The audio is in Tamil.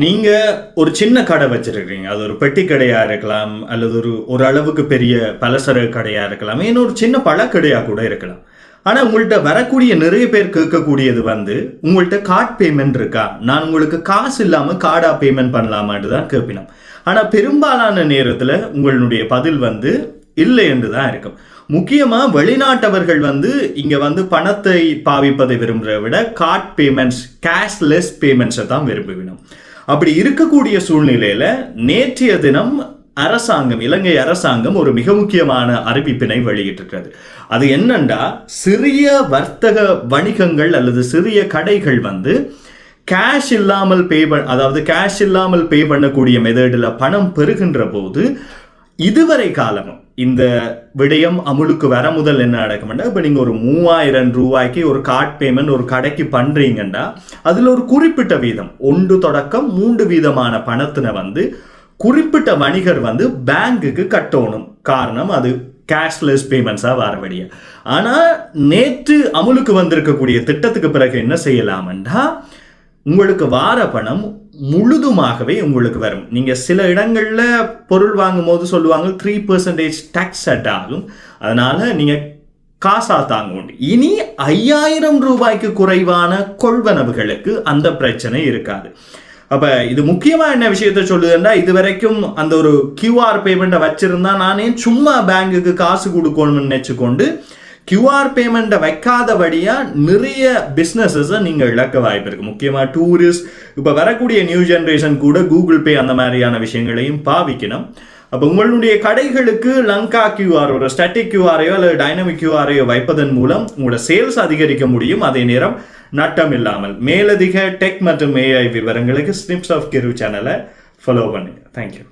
நீங்க ஒரு சின்ன கடை வச்சிருக்கீங்க. அது ஒரு பெட்டி கடையா இருக்கலாம், அல்லது ஒரு அளவுக்கு பெரிய பலசரக்கு கடையா இருக்கலாம், இன்னும் ஒரு சின்ன பழக்கடையா கூட இருக்கலாம். ஆனா உங்கள்ட்ட வரக்கூடிய நிறைய பேர் கேட்கக்கூடியது உங்கள்ட்ட கார்ட் பேமெண்ட் இருக்கா, நான் உங்களுக்கு காசு இல்லாம கார்டா பேமெண்ட் பண்ணலாமான்னு தான் கேட்பினோம். ஆனா பெரும்பாலான நேரத்துல உங்களுடைய பதில் இல்லை என்று தான் இருக்கும். முக்கியமா வெளிநாட்டவர்கள் இங்க பணத்தை பாவிப்பதை விரும்புறதை விட கார்ட் பேமெண்ட்ஸ், கேஷ்லெஸ் பேமெண்ட்ஸை தான் விரும்புவினோம். அப்படி இருக்கக்கூடிய சூழ்நிலையில நேற்றைய தினம் இலங்கை அரசாங்கம் ஒரு மிக முக்கியமான அறிவிப்பினை வெளியிட்டிருக்கிறது. அது என்னண்டா, சிறிய வர்த்தக வணிகங்கள் அல்லது சிறிய கடைகள் கேஷ் இல்லாமல் கேஷ் இல்லாமல் பே பண்ணக்கூடிய மெத்தடில் பணம் பெறுகின்ற போது இதுவரை காலமும் இந்த விடயம் அமுலுக்கு வர முதல் என்ன நடக்கும்னா, இப்போ நீங்கள் ஒரு 3000 ரூபாய்க்கு ஒரு கார்ட் பேமெண்ட் ஒரு கடைக்கு பண்ணுறீங்கன்னா அதில் ஒரு குறிப்பிட்ட வீதம் 1 தொடக்கம் 3 வீதமான பணத்தினை குறிப்பிட்ட வணிகர் பேங்குக்கு கட்டணும். காரணம் அது கேஷ்லெஸ் பேமெண்ட்ஸாக வரவடிய. ஆனால் நேற்று அமுலுக்கு வந்திருக்கக்கூடிய திட்டத்துக்கு பிறகு என்ன செய்யலாம்டா, உங்களுக்கு வார பணம் முழுதுமாகவே உங்களுக்கு வரும். நீங்கள் சில இடங்களில் பொருள் வாங்கும் போது சொல்லுவாங்க 3% டேக்ஸ் செட் ஆகும், அதனால நீங்கள் காசா தாங்க உண்டு. இனி 5000 ரூபாய்க்கு குறைவான கொள்வனவுகளுக்கு அந்த பிரச்சனை இருக்காது. அப்போ இது முக்கியமாக என்ன விஷயத்த சொல்லுதுன்னா, இது வரைக்கும் அந்த ஒரு QR பேமெண்ட்டை வச்சிருந்தா நானே சும்மா பேங்குக்கு காசு கொடுக்கணும்னு நினச்சிக்கொண்டு QR பேமெண்ட்டை வைக்காதபடியா நிறைய பிஸ்னஸஸை நீங்கள் இழக்க வாய்ப்பு இருக்கு. முக்கியமாக டூரிஸ்ட், இப்போ வரக்கூடிய நியூ ஜென்ரேஷன் கூட கூகுள் பே அந்த மாதிரியான விஷயங்களையும் பாவிக்கணும். அப்போ உங்களுடைய கடைகளுக்கு லங்கா QR, ஒரு ஸ்டாட்டிக் QRஐயோ அல்லது டைனமிக் QRஐயோ வைப்பதன் மூலம் உங்களோட சேல்ஸ் அதிகரிக்க முடியும், அதே நேரம் நட்டம் இல்லாமல். மேலதிக டெக் மற்றும் AI விவரங்களுக்கு ஸ்னிப்ஸ் ஆஃப் கிரு சேனலை ஃபாலோ பண்ணுங்க. தேங்க்யூ.